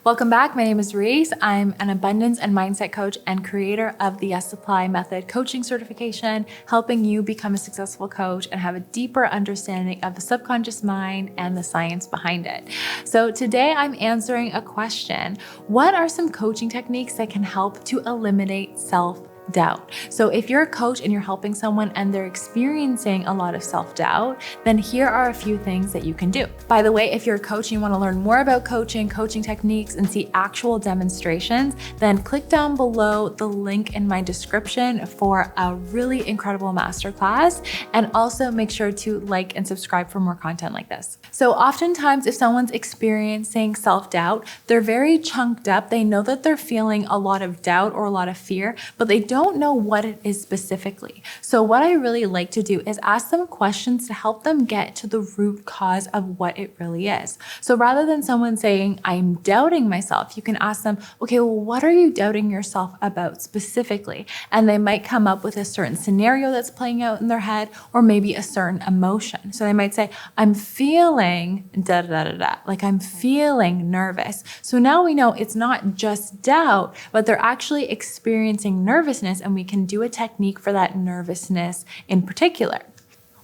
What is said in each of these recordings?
Welcome back. My name is Reese. I'm an abundance and mindset coach and creator of the Yes Supply Method coaching certification, helping you become a successful coach and have a deeper understanding of the subconscious mind and the science behind it. So today I'm answering a question. What are some coaching techniques that can help to eliminate self-doubt? So if you're a coach and you're helping someone and they're experiencing a lot of self-doubt, then here are a few things that you can do. By the way, if you're a coach and you want to learn more about coaching techniques, and see actual demonstrations, then click down below the link in my description for a really incredible masterclass. And also make sure to like and subscribe for more content like this. So oftentimes if someone's experiencing self-doubt, they're very chunked up. They know that they're feeling a lot of doubt or a lot of fear, but they don't know what it is specifically. So what I really like to do is ask them questions to help them get to the root cause of what it really is. So rather than someone saying, I'm doubting myself, you can ask them, okay, well, what are you doubting yourself about specifically? And they might come up with a certain scenario that's playing out in their head, or maybe a certain emotion. So they might say, I'm feeling da da da da, like I'm feeling nervous. So now we know it's not just doubt, but they're actually experiencing nervousness, and we can do a technique for that nervousness in particular.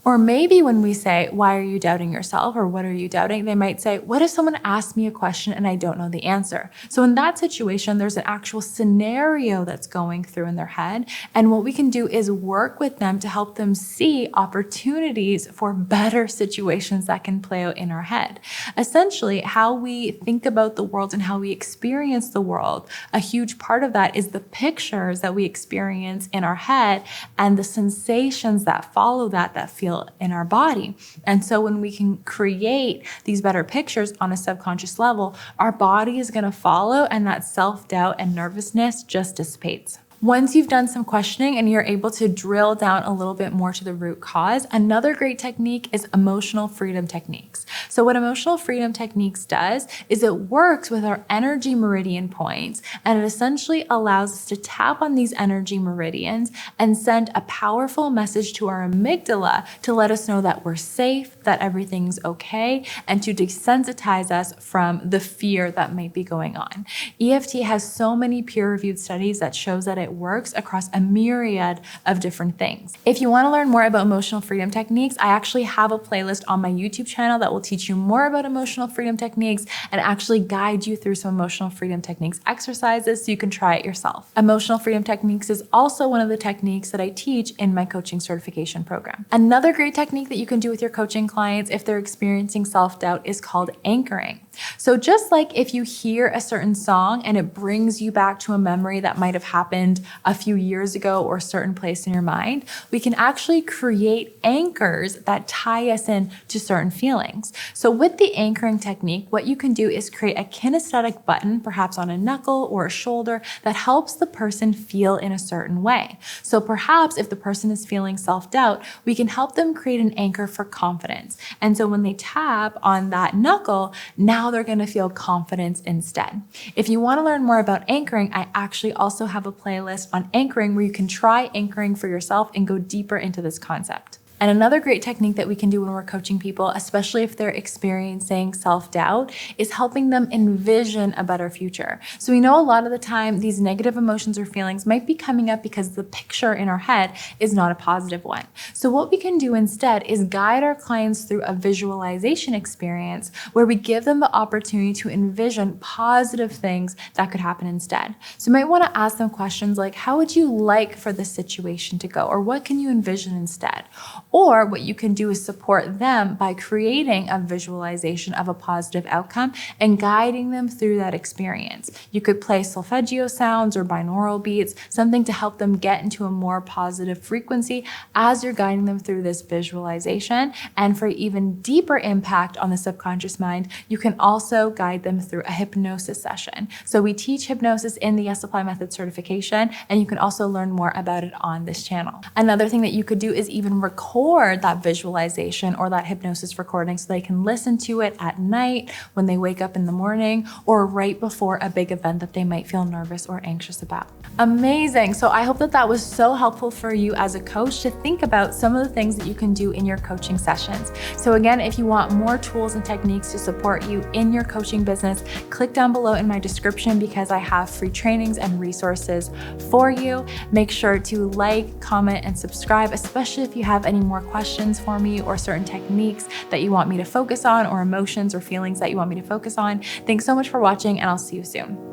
Or maybe when we say, why are you doubting yourself? Or what are you doubting? They might say, what if someone asks me a question and I don't know the answer? So in that situation, there's an actual scenario that's going through in their head. And what we can do is work with them to help them see opportunities for better situations that can play out in our head. Essentially, how we think about the world and how we experience the world, a huge part of that is the pictures that we experience in our head and the sensations that follow that feel in our body. And so when we can create these better pictures on a subconscious level, our body is going to follow, and that self-doubt and nervousness just dissipates. Once you've done some questioning and you're able to drill down a little bit more to the root cause, another great technique is emotional freedom techniques. So what emotional freedom techniques does is it works with our energy meridian points, and it essentially allows us to tap on these energy meridians and send a powerful message to our amygdala to let us know that we're safe, that everything's okay, and to desensitize us from the fear that might be going on. EFT has so many peer-reviewed studies that shows that it works across a myriad of different things. If you want to learn more about emotional freedom techniques, I actually have a playlist on my YouTube channel that will teach you more about emotional freedom techniques and actually guide you through some emotional freedom techniques exercises so you can try it yourself. Emotional freedom techniques is also one of the techniques that I teach in my coaching certification program. Another great technique that you can do with your coaching clients if they're experiencing self-doubt is called anchoring. So just like if you hear a certain song and it brings you back to a memory that might have happened a few years ago or a certain place in your mind, we can actually create anchors that tie us in to certain feelings. So with the anchoring technique, what you can do is create a kinesthetic button, perhaps on a knuckle or a shoulder, that helps the person feel in a certain way. So perhaps if the person is feeling self-doubt, we can help them create an anchor for confidence. And so when they tap on that knuckle, now they're going to feel confidence instead. If you want to learn more about anchoring, I actually also have a playlist on anchoring where you can try anchoring for yourself and go deeper into this concept. And another great technique that we can do when we're coaching people, especially if they're experiencing self-doubt, is helping them envision a better future. So we know a lot of the time these negative emotions or feelings might be coming up because the picture in our head is not a positive one. So what we can do instead is guide our clients through a visualization experience where we give them the opportunity to envision positive things that could happen instead. So you might want to ask them questions like, how would you like for this situation to go? Or what can you envision instead? Or what you can do is support them by creating a visualization of a positive outcome and guiding them through that experience. You could play solfeggio sounds or binaural beats, something to help them get into a more positive frequency as you're guiding them through this visualization. And for even deeper impact on the subconscious mind, you can also guide them through a hypnosis session. So we teach hypnosis in the Yes Supply Method certification, and you can also learn more about it on this channel. Another thing that you could do is even record or that visualization or that hypnosis recording so they can listen to it at night when they wake up in the morning or right before a big event that they might feel nervous or anxious about. Amazing. So I hope that that was so helpful for you as a coach to think about some of the things that you can do in your coaching sessions. So again, if you want more tools and techniques to support you in your coaching business, click down below in my description because I have free trainings and resources for you. Make sure to like, comment, and subscribe, especially if you have any more questions for me or certain techniques that you want me to focus on or emotions or feelings that you want me to focus on. Thanks so much for watching, and I'll see you soon.